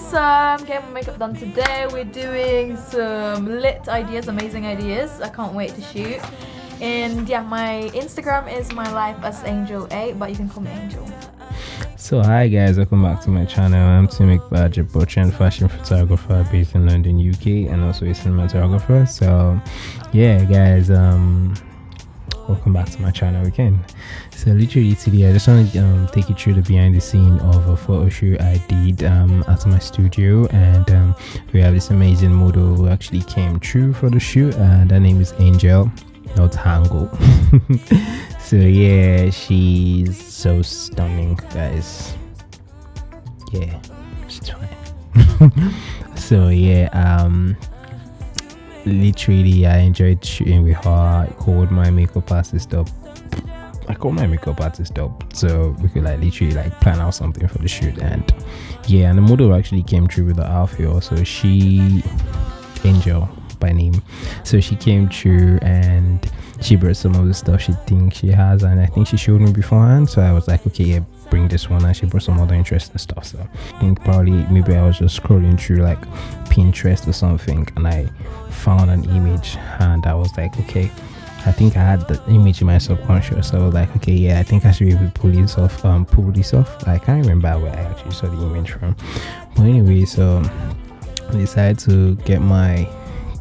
guys, getting my makeup done today. We're doing some lit ideas, amazing ideas. I can't wait to shoot. And yeah, my Instagram is my life as Angel 8, but you can call me Angel. So hi guys, welcome back to my channel. I'm Mcbaj, a portrait and fashion photographer based in London, UK, and also a cinematographer. So yeah guys, welcome back to my channel again. So literally today I just want to take you through the behind the scene of a photo shoot I did at my studio, and we have this amazing model who actually came through for the shoot, and her name is Angel, not Hango. So yeah, she's so stunning guys. Yeah, she's fine. So yeah, literally I enjoyed shooting with her. I called my makeup artist up so we could like literally like plan out something for the shoot. And yeah, and the model actually came through with the outfit also. She, Angel by name, so she came through and she brought some of the stuff she thinks she has, and I think she showed me beforehand, so I was like, okay, yeah, bring this one. And she brought some other interesting stuff. So I think probably maybe I was just scrolling through like Pinterest or something, and I found an image, and I was like, okay, I think I had the image in my subconscious. So I was like, okay, yeah, I think I should be able to pull this off. I can't remember where I actually saw the image from, but anyway, so I decided to get my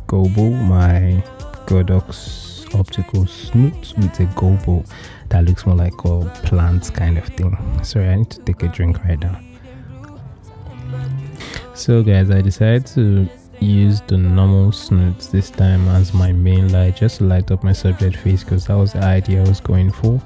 Godox optical snoot with a gobo that looks more like a plant kind of thing. Sorry, I need to take a drink right now. So guys, I decided to use the normal snoots this time as my main light, just to light up my subject face, because that was the idea I was going for.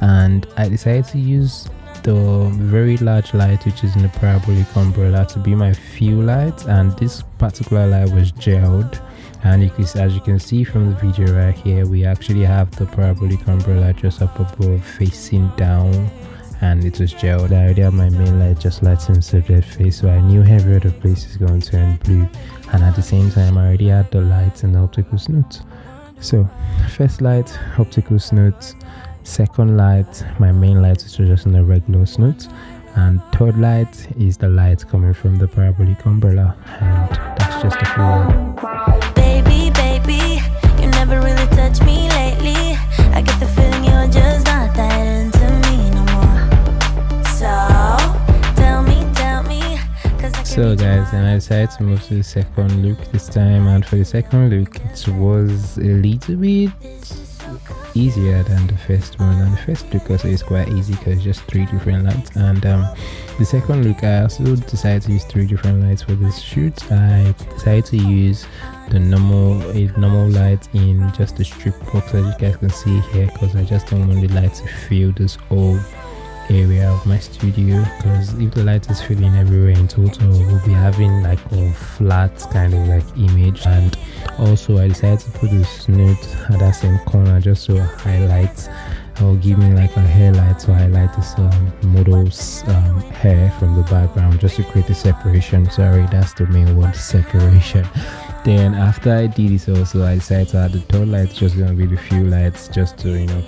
And I decided to use the very large light which is in the parabolic umbrella to be my fill light, and this particular light was gelled. And as you can see from the video right here, we actually have the parabolic umbrella just up above facing down, and it was gelled. I already have my main light just lighting the subject face, so I knew every other place is going to turn blue, and at the same time I already had the lights and the optical snoot. So first light, optical snoot; second light, my main light, which was just in a regular snoot; and third light is the light coming from the parabolic umbrella, and that's just the full light. Baby, you never really touched me lately. I get the feeling you're just not that into me no more. So tell me, so guys, and I decided to move to the second look this time, and for the second look it was a little bit easier than the first one. And the first look also is quite easy because it's just 3 different lights, and the second look I also decided to use 3 different lights for this shoot. I decided to use the normal light in just the strip box, as you guys can see here, because I just don't want the light to fill this whole area of my studio, because if the light is filling everywhere in total, we'll be having like a flat kind of like image. And also I decided to put the snoot at that same corner just to highlight, or give me like a hairlight to highlight this model's hair from the background, just to create a separation. Sorry, that's the main word, separation. Then after I did this also, I decided to add the third light, just gonna be the few lights, just to, you know,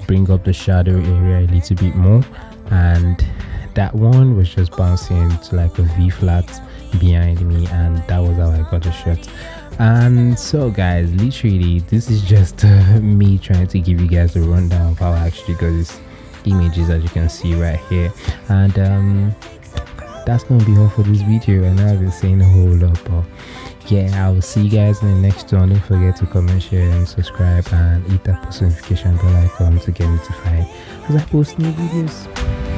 bring up the shadow area a little bit more. And that one was just bouncing to like a V flat behind me, and that was how I got the shot. And so guys, literally this is just me trying to give you guys a rundown of how I actually got these images, as you can see right here. And that's gonna be all for this video. I know I've been saying a whole lot, but yeah, I will see you guys in the next one. Don't forget to comment, share, and subscribe, and hit that post notification bell icon to get notified as I post new videos.